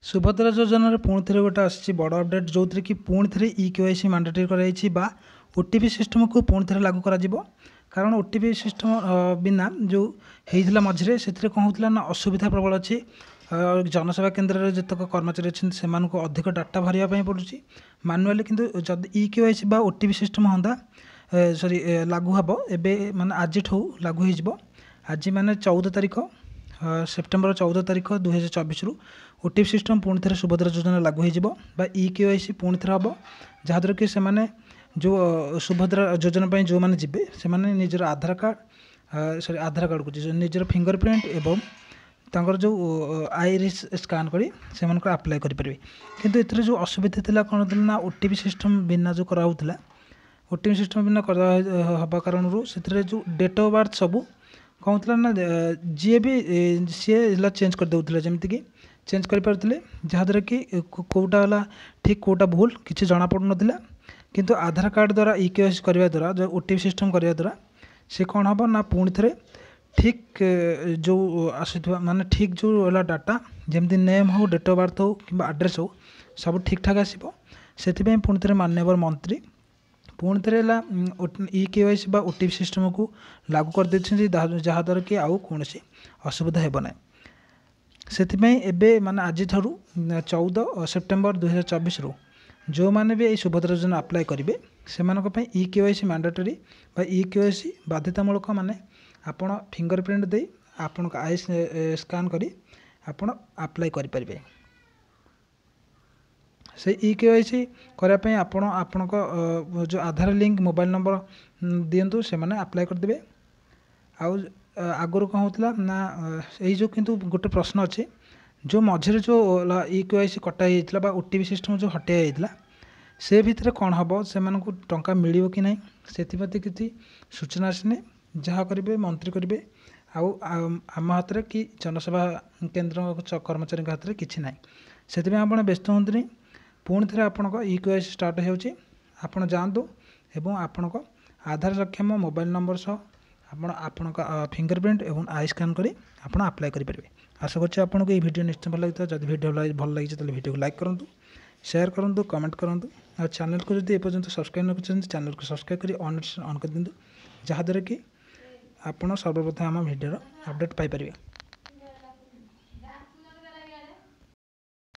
सुभद्रा योजन पुणी थे गोटे आसी बड़ अपडेट जो थी कि पुणी थे केवाईसी मैंडेटरी कराई बा ओटीपी सिस्टम को पुणी थे लागू कर कारण ओटीपी सिस्टम बिना जो होता मझे से कौन होता ना असुविधा प्रबल अच्छी जनसेवा केन्द्र में जितक कर्मचारी अच्छे से अधिक डाटा भरवाई पड़ुଛି मानुआली किंतु जब केवाईसी बा ओटीपी सिस्टम होंदा सॉरी लागू हम एवं माने आज लागू हो आज माने 14 तारीख सेप्टेम्बर 14 तारीख 2024 रु ओटीपी सिस्टम पुणी थे सुभद्रा योजना लागू हो केवाईसी पुणी थे हम जहाँद्वारा कि से जो सुभद्रा योजना जो मैंने जी से निजर आधार कार्ड सॉरी आधार कार्ड को निजर फिंगरप्रिंट एवं तांकर जो आईरिस स्कान करी से अप्लाई करेंगे किंतु एथरे जो असुविधा थी कौन थी ना ओटीपी सिस्टम बिना जो कराला ओटीपी सिस्टम बिना हवा कारण से जो डेट ऑफ बर्थ सबू कौन होता ना जी भी सी चेंज कर देउथिले जेमति कि चेंज कर पारथिले जहाँद्वारा कि कोटा वाला ठीक कोटा भूल किसी जना पड़ू नथिला किंतु आधार कार्ड द्वारा केवाईसी करने द्वारा जो ओटीपी सिस्टम करने द्वारा से कौन हम ना पुणी थे ठीक जो आसुवा माने ठीक जो वाला डाटा जमती नेम हो डेट ऑफ बर्थ हो कि एड्रेस हो सब ठीक ठाक आसो से पुणी थे माननीय मंत्री पुणी थे केवाईसी बा ओटीपी सिस्टम को लागू कर देते जहाँद्वारा कि आउ कौन असुविधा हे ना से माने आज 14 सेप्टेम्बर 2024 रु जो मैंने भी सुभद्रा योजना अप्लाई करेंगे से केवाईसी मैंडेटरी केवाईसी बाध्यतामूलक माने आपण फिंगरप्रिंट दे आपण आई स्कान करी आपण अप्लाई करें से केवाईसी करने आपण आपण जो आधार लिंक मोबाइल नंबर दिंतु से मैंने अप्लाई करदे आगुरी कौन होता ना यही जो किंतु गोटे प्रश्न अच्छे जो मझे जो केवाईसी कटा ओटीपी सिस्टम जो हटाई जाता से भितर कौन हम से टंका मिल कि ना से किसी सूचना आसने जहाँ करेंगे मंत्री करेंगे आम हाथ में कि जनसेवा केन्द्र कर्मचारी हाथ में किसी ना से आप व्यस्त हूँ पुणी थे आपण केवाईसी स्टार्ट हो जातु एवं आपण आधार सक्षम मोबाइल नंबर सह आपण फिंगरप्रिंट एवं आई स्कान करी आप अप्लाई करेंगे आशा करते आपको ये वीडियो निश्चय भल लगी जब वीडियो भल लगी तो वीडियो को लाइक करूँ शेयर करूँ कमेंट करूँ और चैनल को जब एपर्यंत सब्सक्राइब न कर चैनल को सब्सक्राइब कर ऑन कर दिंतु जहाँद्वारा कि आप सर्वप्रथम आम वीडियो अपडेट पाइपर।